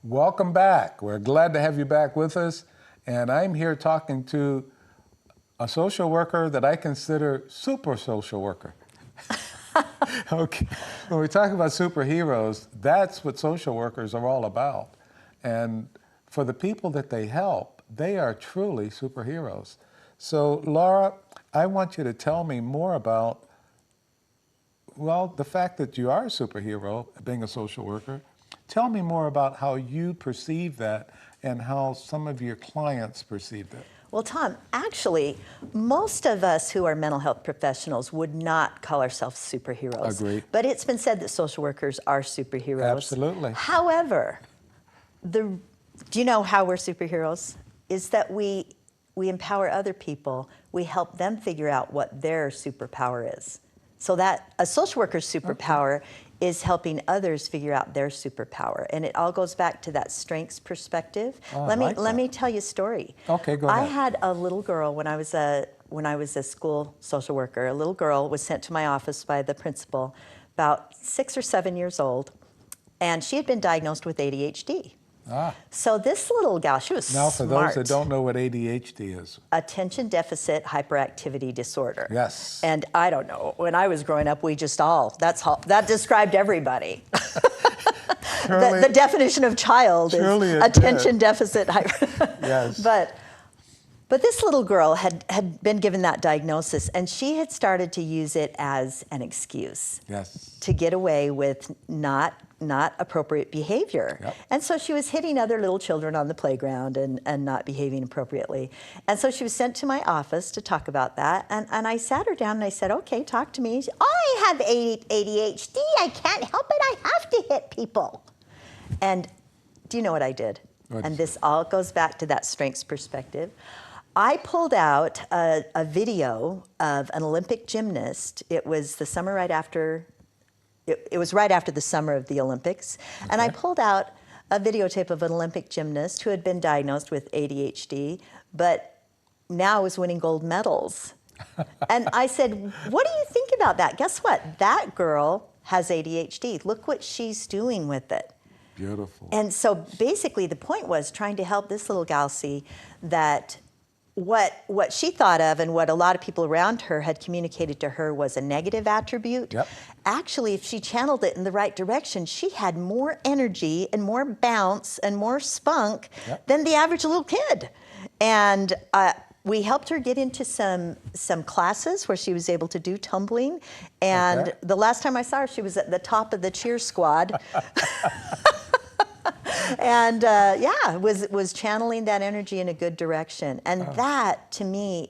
Welcome back. We're glad to have you back with us. And I'm here talking to a social worker that I consider super social worker. Okay. When we talk about superheroes, that's what social workers are all about. And for the people that they help, they are truly superheroes. So, Laura, I want you to tell me more about, well, the fact that you are a superhero, being a social worker. Tell me more about how you perceive that and how some of your clients perceive that. Well, Tom, actually, most of us who are mental health professionals would not call ourselves superheroes. Agree. But it's been said that social workers are superheroes. Absolutely. However, do you know how we're superheroes? Is that we empower other people. We help them figure out what their superpower is. So that a social worker's superpower is helping others figure out their superpower. And it all goes back to that strengths perspective. Oh, Let me tell you a story. Okay, go ahead. I had a little girl when I was a school social worker. A little girl was sent to my office by the principal, about 6 or 7 years old, and she had been diagnosed with ADHD. So this little gal, she was Now, for smart. those that don't know what ADHD is. Attention deficit hyperactivity disorder. Yes. And I don't know, when I was growing up, that described everybody. The definition of child is attention deficit hyper. Yes. But this little girl had been given that diagnosis, and she had started to use it as an excuse to get away with not appropriate behavior. Yep. And so she was hitting other little children on the playground and not behaving appropriately. And so she was sent to my office to talk about that. And I sat her down and I said, okay, talk to me. She said, I have ADHD. I can't help it. I have to hit people. And do you know what I did? And this all goes back to that strengths perspective. I pulled out a video of an Olympic gymnast. It was the summer right after, it was right after the summer of the Olympics. Okay. And I pulled out a videotape of an Olympic gymnast who had been diagnosed with ADHD, but now was winning gold medals. And I said, what do you think about that? Guess what? That girl has ADHD. Look what she's doing with it. Beautiful. And so basically the point was trying to help this little gal see that what she thought of and what a lot of people around her had communicated to her was a negative attribute. Yep. Actually, if she channeled it in the right direction, she had more energy and more bounce and more spunk than the average little kid. And we helped her get into some classes where she was able to do tumbling. And the last time I saw her, she was at the top of the cheer squad. And was channeling that energy in a good direction. And that, to me,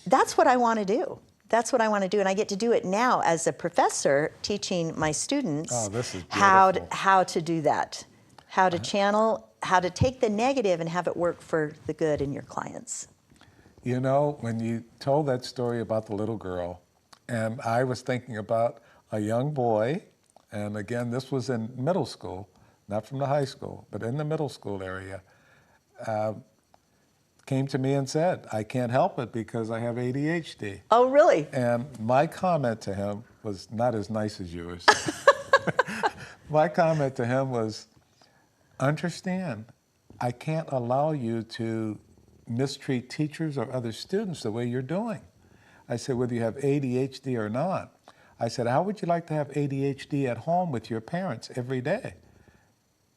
that's what I want to do. That's what I want to do. And I get to do it now as a professor teaching my students how to do that, how to channel, how to take the negative and have it work for the good in your clients. You know, when you told that story about the little girl, and I was thinking about a young boy, and again, this was in middle school, not from the high school, but in the middle school area, came to me and said, I can't help it because I have ADHD. Oh, really? And my comment to him was not as nice as yours. My comment to him was, understand, I can't allow you to mistreat teachers or other students the way you're doing. I said, whether you have ADHD or not. I said, how would you like to have ADHD at home with your parents every day?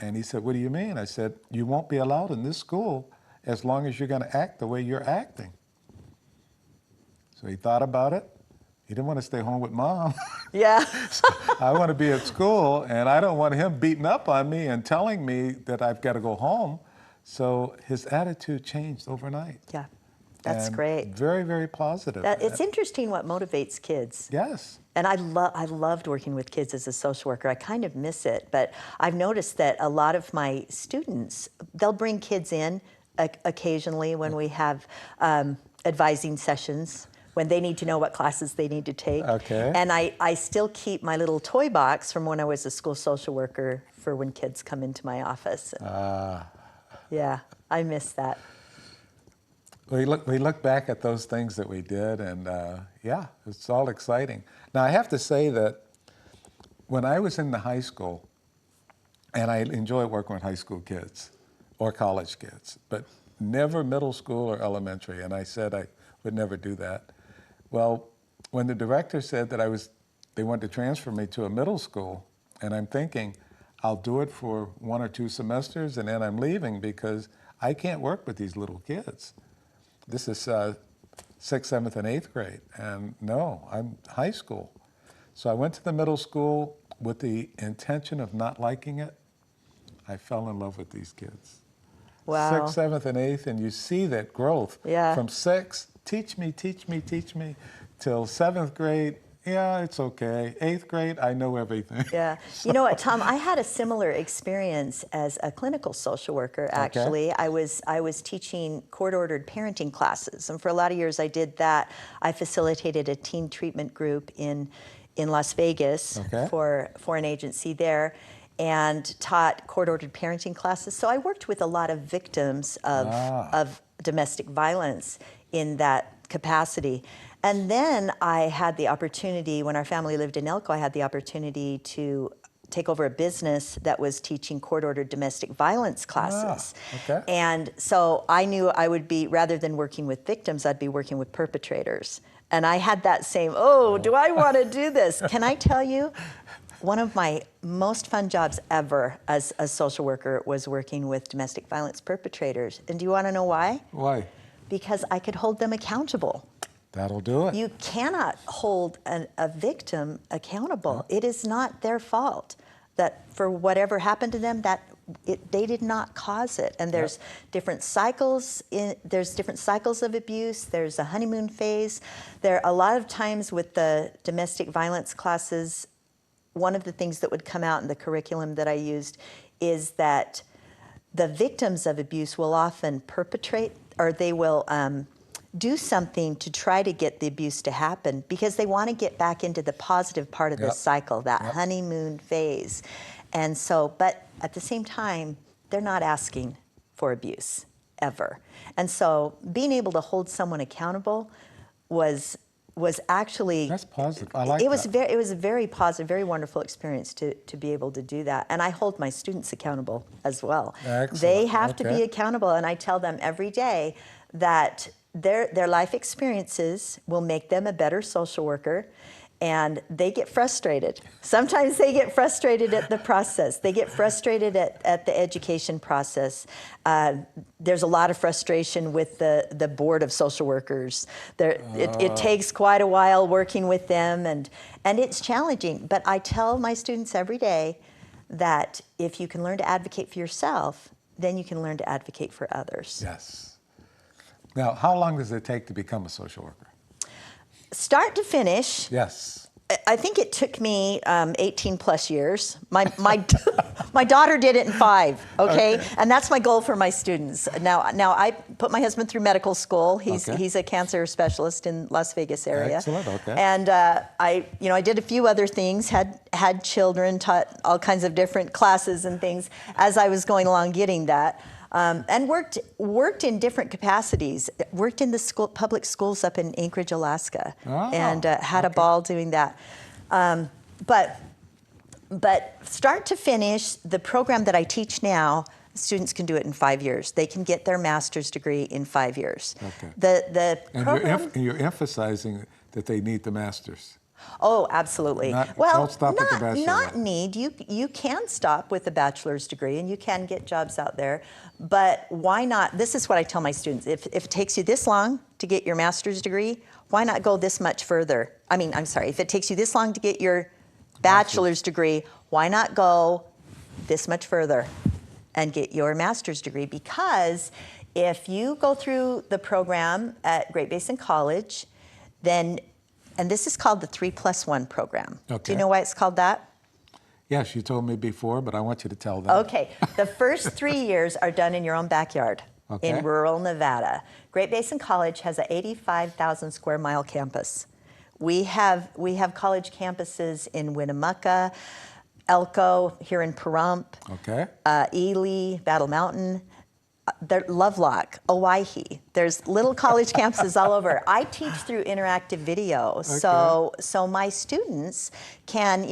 And he said, what do you mean? I said, you won't be allowed in this school as long as you're going to act the way you're acting. So he thought about it. He didn't want to stay home with mom. Yeah. So I want to be at school, and I don't want him beating up on me and telling me that I've got to go home. So his attitude changed overnight. Yeah, that's great. Very, very positive. It's interesting what motivates kids. Yes. And I loved working with kids as a social worker. I kind of miss it, but I've noticed that a lot of my students, they'll bring kids in occasionally when we have advising sessions, when they need to know what classes they need to take. Okay. And I still keep my little toy box from when I was a school social worker for when kids come into my office. Yeah, I miss that. We look back at those things that we did, and yeah, it's all exciting. Now, I have to say that when I was in the high school, And I enjoy working with high school kids or college kids, but never middle school or elementary. And I said I would never do that. Well, when the director said that they wanted to transfer me to a middle school, and I'm thinking, I'll do it for 1 or 2 semesters and then I'm leaving because I can't work with these little kids. This is 6th, 7th, and 8th grade, and no, I'm high school. So I went to the middle school with the intention of not liking it. I fell in love with these kids. Wow. 6th, 7th, and 8th, and you see that growth. Yeah. From 6, teach me, till 7th grade, yeah, it's okay. 8th grade, I know everything. Yeah. You know what, Tom, I had a similar experience as a clinical social worker, actually. Okay. I was teaching court-ordered parenting classes, and for a lot of years I did that. I facilitated a teen treatment group in Las Vegas Okay. for an agency there, and taught court-ordered parenting classes. So I worked with a lot of victims of domestic violence in that capacity. And then I had the opportunity, when our family lived in Elko, I had the opportunity to take over a business that was teaching court-ordered domestic violence classes. Okay. And so I knew I would be, rather than working with victims, I'd be working with perpetrators. And I had that same, do I want to do this? Can I tell you, one of my most fun jobs ever as a social worker was working with domestic violence perpetrators. And do you want to know why? Why? Because I could hold them accountable. That'll do it. You cannot hold a victim accountable. It is not their fault that for whatever happened to them, they did not cause it. And there's different cycles. There's different cycles of abuse. There's a honeymoon phase. There a lot of times with the domestic violence classes, one of the things that would come out in the curriculum that I used is that the victims of abuse will often perpetrate, or they will do something to try to get the abuse to happen because they want to get back into the positive part of the cycle, that honeymoon phase. And so, but at the same time, they're not asking for abuse, ever. And so being able to hold someone accountable was actually... That's positive. I like it was that. It was a very positive, very wonderful experience to be able to do that. And I hold my students accountable as well. Excellent. They have to be accountable, and I tell them every day that their life experiences will make them a better social worker, and they get frustrated. Sometimes they get frustrated at the process. They get frustrated at the education process. There's a lot of frustration with the board of social workers. It takes quite a while working with them, and it's challenging. But I tell my students every day that if you can learn to advocate for yourself, then you can learn to advocate for others. Yes. Now, how long does it take to become a social worker? Start to finish. Yes. I think it took me 18 plus years. My daughter did it in 5, okay? And that's my goal for my students. Now I put my husband through medical school. He's a cancer specialist in Las Vegas area. Excellent, okay. And I did a few other things, had children, taught all kinds of different classes and things as I was going along getting that. And worked in different capacities. Worked in the public schools up in Anchorage, Alaska, and had a ball doing that. But start to finish, the program that I teach now, students can do it in 5 years. They can get their master's degree in 5 years. Okay. The And program, you're emphasizing that they need the master's. Oh, absolutely. Don't stop at the bachelor. Not need. You can stop with a bachelor's degree, and you can get jobs out there. But why not? This is what I tell my students. If it takes you this long to get your master's degree, why not go this much further? If it takes you this long to get your bachelor's degree, why not go this much further and get your master's degree? Because if you go through the program at Great Basin College, then... And this is called the 3+1 program. Okay. Do you know why it's called that? Yes, you told me before, but I want you to tell them. Okay. The first 3 years are done in your own backyard in rural Nevada. Great Basin College has a 85,000 square mile campus. We have college campuses in Winnemucca, Elko, here in Pahrump, Ely, Battle Mountain. Lovelock, Owyhee. There's little college campuses all over. I teach through interactive video, so my students can,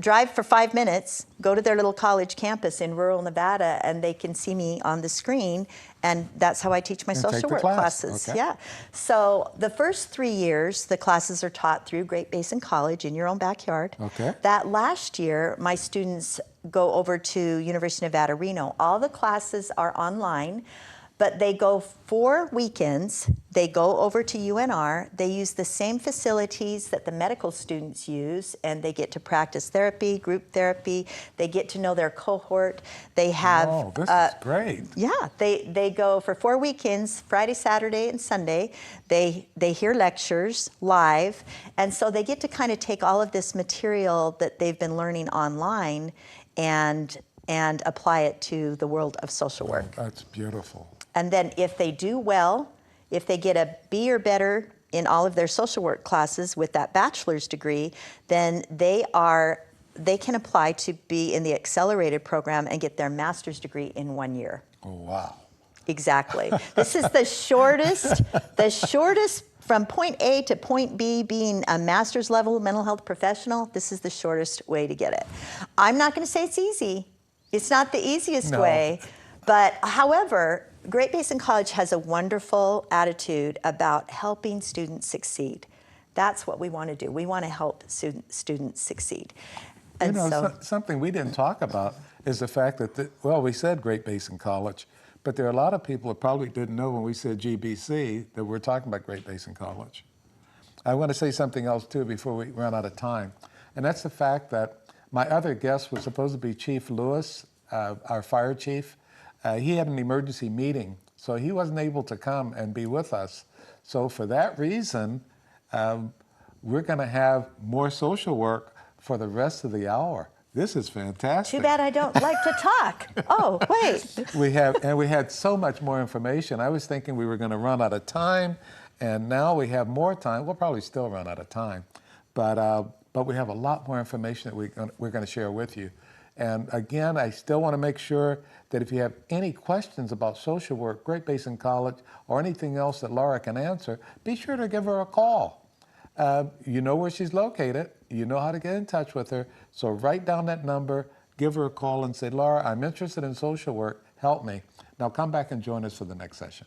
drive for 5 minutes, go to their little college campus in rural Nevada, and they can see me on the screen. And that's how I teach my And social take the work class. classes. Okay. Yeah. So the first 3 years, the classes are taught through Great Basin College in your own backyard. Okay. That last year, my students go over to University of Nevada, Reno. All the classes are online. But they go 4 weekends. They go over to UNR. They use the same facilities that the medical students use, and they get to practice therapy, group therapy. They get to know their cohort. They have. Oh, this is great. Yeah, they go for 4 weekends, Friday, Saturday, and Sunday. They hear lectures live, and so they get to kind of take all of this material that they've been learning online and apply it to the world of social work. Oh, that's beautiful. And then if they do well, if they get a B or better in all of their social work classes with that bachelor's degree, then they can apply to be in the accelerated program and get their master's degree in 1 year. Oh, wow. Exactly. This is the shortest from point A to point B, being a master's level mental health professional. This is the shortest way to get it. I'm not going to say it's easy. It's not the easiest way. But however, Great Basin College has a wonderful attitude about helping students succeed. That's what we want to do. We want to help students succeed. And something we didn't talk about is the fact that, we said Great Basin College, but there are a lot of people that probably didn't know when we said GBC that we're talking about Great Basin College. I want to say something else, too, before we run out of time. And that's the fact that my other guest was supposed to be Chief Lewis, our fire chief. He had an emergency meeting, so he wasn't able to come and be with us. So for that reason, we're going to have more social work for the rest of the hour. This is fantastic. Too bad I don't like to talk. Oh, wait. We had so much more information. I was thinking we were going to run out of time, and now we have more time. We'll probably still run out of time, but we have a lot more information that we're going to share with you. And again, I still want to make sure that if you have any questions about social work, Great Basin College, or anything else that Laura can answer, be sure to give her a call. You know where she's located. You know how to get in touch with her. So write down that number, give her a call and say, Laura, I'm interested in social work. Help me. Now come back and join us for the next session.